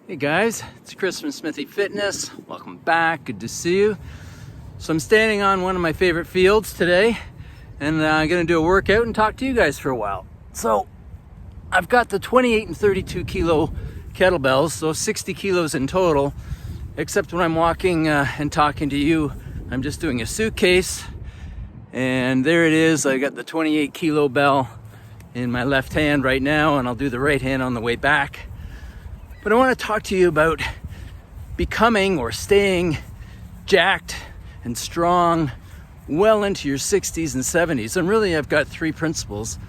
Hey guys, it's Chris from Smithy Fitness. Welcome back, good to see you. So I'm standing on one of my favorite fields today and I'm gonna do a workout and talk to you guys for a while. So I've got the 28 and 32 kilo kettlebells, so 60 kilos in total, except when I'm walking and talking to you, I'm just doing a suitcase. And there it is, I got the 28 kilo bell in my left hand right now, and I'll do the right hand on the way back. But I want to talk to you about becoming or staying jacked and strong well into your 60s and 70s. And really, I've got three principles.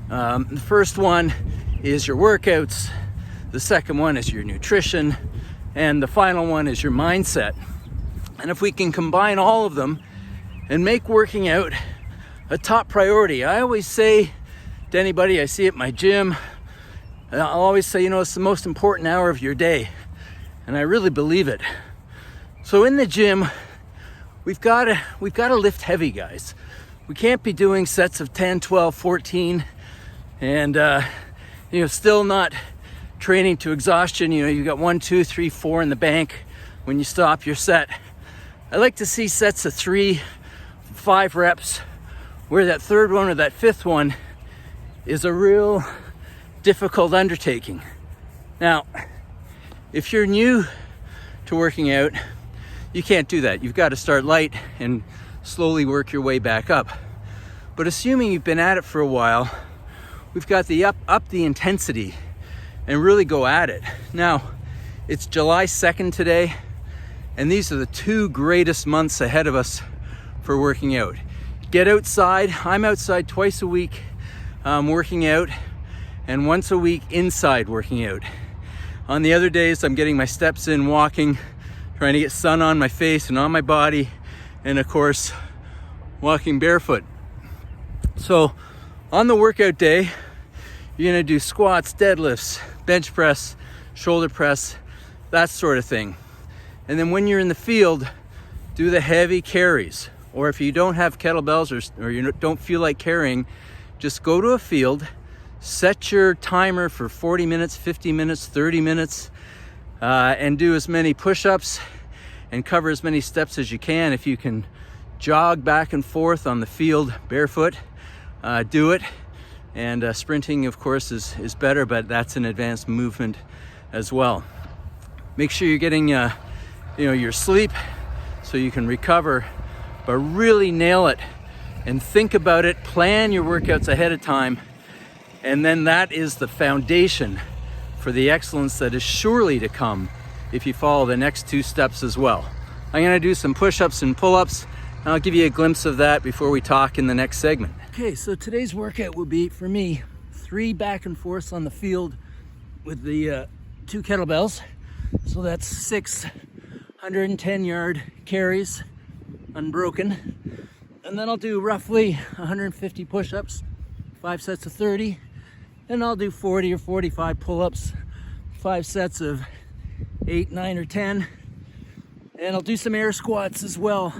The first one is your workouts. The second one is your nutrition. And the final one is your mindset. And if we can combine all of them and make working out a top priority, I always say to anybody I see at my gym, I'll always say, it's the most important hour of your day. And I really believe it. So in the gym, we've got to lift heavy, guys. We can't be doing sets of 10, 12, 14 and, still not training to exhaustion. You've got 1, 2, 3, 4 in the bank when you stop your set. I like to see sets of 3, 5 reps where that third one or that fifth one is a real difficult undertaking. Now, if you're new to working out, you can't do that. You've got to start light and slowly work your way back up. But assuming you've been at it for a while, we've got the up the intensity and really go at it. Now, it's July 2nd today, and these are the 2 greatest months ahead of us for working out. Get outside. I'm outside twice a week working out, and once a week inside working out. On the other days, I'm getting my steps in walking, trying to get sun on my face and on my body, and of course, walking barefoot. So on the workout day, you're gonna do squats, deadlifts, bench press, shoulder press, that sort of thing. And then when you're in the field, do the heavy carries. Or if you don't have kettlebells or you don't feel like carrying, just go to a field, set your timer for 40 minutes, 50 minutes, 30 minutes, and do as many push-ups and cover as many steps as you can. If you can jog back and forth on the field barefoot, do it. And sprinting, of course, is better, but that's an advanced movement as well. Make sure you're getting your sleep so you can recover, but really nail it and think about it. Plan your workouts ahead of time. And then that is the foundation for the excellence that is surely to come if you follow the next 2 steps as well. I'm gonna do some push-ups and pull-ups, and I'll give you a glimpse of that before we talk in the next segment. Okay, so today's workout will be, for me, 3 back and forths on the field with the 2 kettlebells. So that's 6 110-yard carries, unbroken. And then I'll do roughly 150 push-ups, 5 sets of 30. And I'll do 40 or 45 pull-ups, 5 sets of 8, 9, or 10. And I'll do some air squats as well,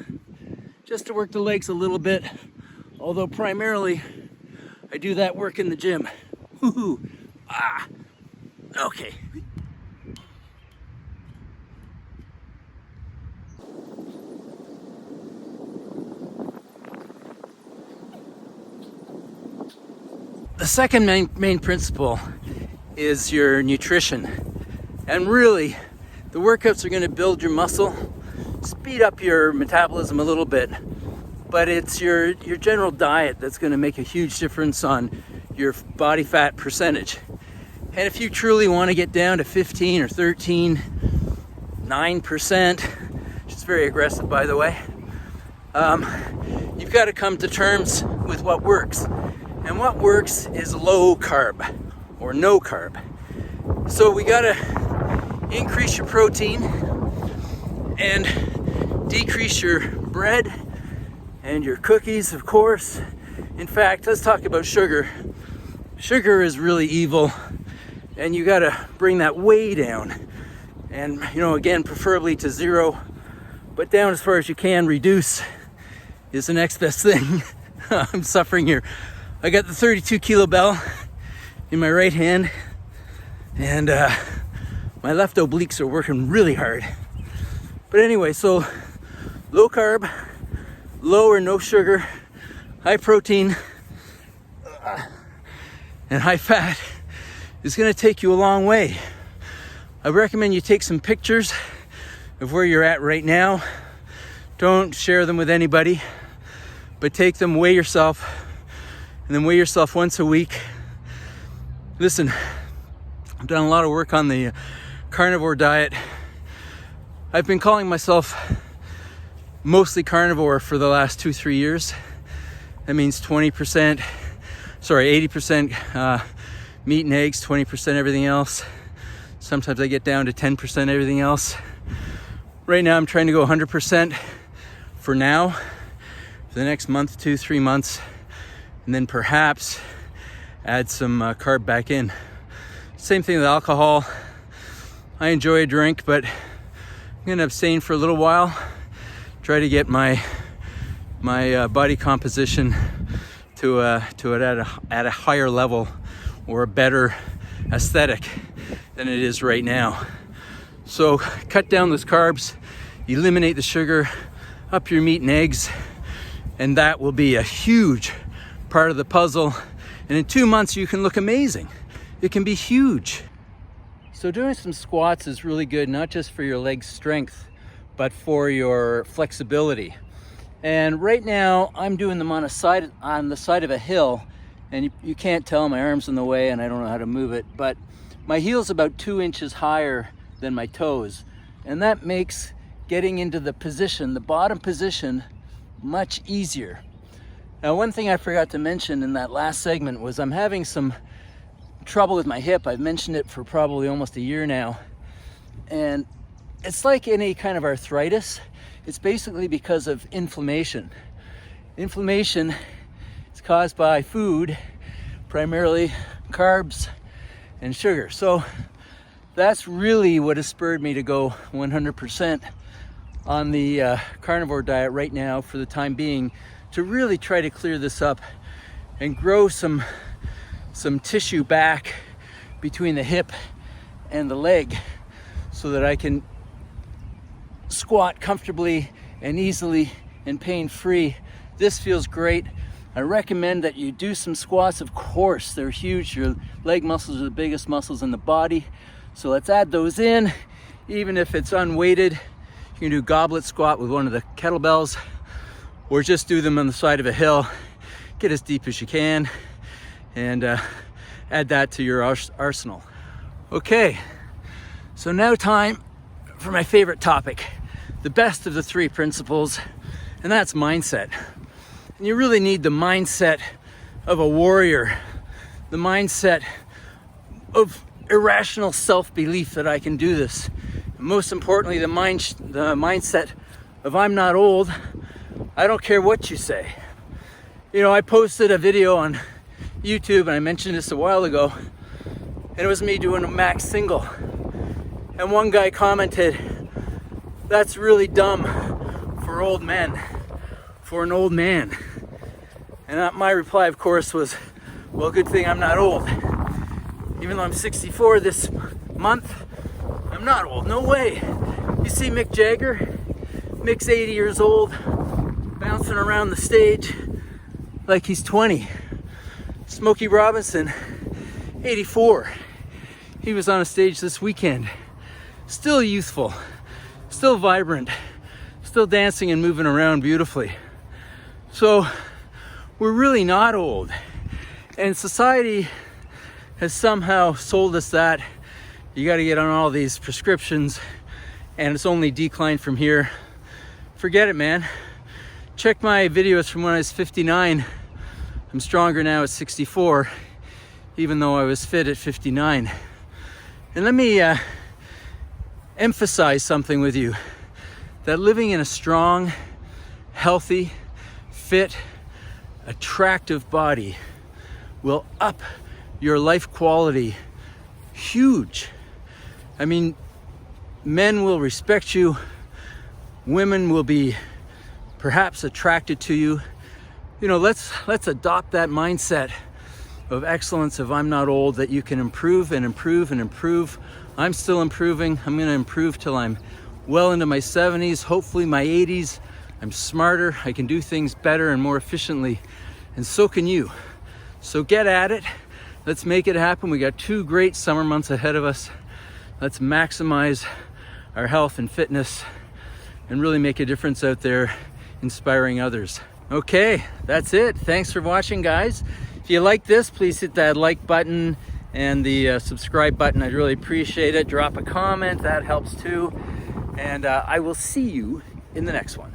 just to work the legs a little bit. Although primarily, I do that work in the gym. Woohoo! Okay. The second main principle is your nutrition. And really, the workouts are going to build your muscle, speed up your metabolism a little bit, but it's your general diet that's going to make a huge difference on your body fat percentage. And if you truly want to get down to 15 or 13, 9%, which is very aggressive, by the way, you've got to come to terms with what works. And what works is low carb or no carb. So we gotta increase your protein and decrease your bread and your cookies, of course. In fact, let's talk about sugar. Sugar is really evil, and you gotta bring that way down. And again, preferably to 0, but down as far as you can. Reduce is the next best thing. I'm suffering here. I got the 32 kilo bell in my right hand, and My left obliques are working really hard. But anyway, so low carb, low or no sugar, high protein, and high fat is gonna take you a long way. I recommend you take some pictures of where you're at right now. Don't share them with anybody, but take them, weigh yourself, and then weigh yourself once a week. Listen, I've done a lot of work on the carnivore diet. I've been calling myself mostly carnivore for the last 2-3 years. That means 80% meat and eggs, 20% everything else. Sometimes I get down to 10% everything else. Right now I'm trying to go 100% for now, for the next month, 2-3 months, and then perhaps add some carb back in. Same thing with alcohol. I enjoy a drink, but I'm gonna abstain for a little while. Try to get my body composition to at a higher level or a better aesthetic than it is right now. So cut down those carbs, eliminate the sugar, up your meat and eggs, and that will be a huge part of the puzzle. And in 2 months you can look amazing. It can be huge. So doing some squats is really good, not just for your leg strength, but for your flexibility. And right now I'm doing them on the side of a hill, and you can't tell, my arm's in the way and I don't know how to move it, but my heel's about 2 inches higher than my toes. And that makes getting into the position, the bottom position, much easier. Now, one thing I forgot to mention in that last segment was I'm having some trouble with my hip. I've mentioned it for probably almost a year now. And it's like any kind of arthritis. It's basically because of inflammation. Inflammation is caused by food, primarily carbs and sugar. So that's really what has spurred me to go 100% on the carnivore diet right now for the time being, to really try to clear this up and grow some tissue back between the hip and the leg so that I can squat comfortably and easily and pain-free. This feels great. I recommend that you do some squats. Of course, they're huge. Your leg muscles are the biggest muscles in the body. So let's add those in, even if it's unweighted. You can do goblet squat with one of the kettlebells, or just do them on the side of a hill. Get as deep as you can and add that to your arsenal. Okay, so now time for my favorite topic, the best of the 3 principles, and that's mindset. And you really need the mindset of a warrior, the mindset of irrational self-belief that I can do this. And most importantly, the mindset of I'm not old. I don't care what you say. You know, I posted a video on YouTube, and I mentioned this a while ago, and it was me doing a max single. And one guy commented, "That's really dumb for old men, for an old man." And my reply, of course, was, well, good thing I'm not old. Even though I'm 64 this month, I'm not old, no way. You see Mick Jagger? Mick's 80 years old, bouncing around the stage like he's 20. Smokey Robinson, 84. He was on a stage this weekend. Still youthful, still vibrant, still dancing and moving around beautifully. So we're really not old. And society has somehow sold us that you got to get on all these prescriptions and it's only declined from here. Forget it, man. Check my videos from when I was 59. I'm stronger now at 64, even though I was fit at 59. And let me emphasize something with you, that living in a strong, healthy, fit, attractive body will up your life quality huge. I mean, men will respect you, women will be perhaps attracted to you. You know, let's adopt that mindset of excellence, of I'm not old, that you can improve and improve and improve I'm still improving. I'm gonna improve till I'm well into my 70s, hopefully my 80s. I'm smarter, I can do things better and more efficiently, and so can you. So get at it. Let's make it happen. We got 2 great summer months ahead of us. Let's maximize our health and fitness and really make a difference out there, inspiring others. Okay, that's it. Thanks for watching, guys. If you like this, please hit that like button and the subscribe button. I'd really appreciate it. Drop a comment, that helps too. And I will see you in the next one.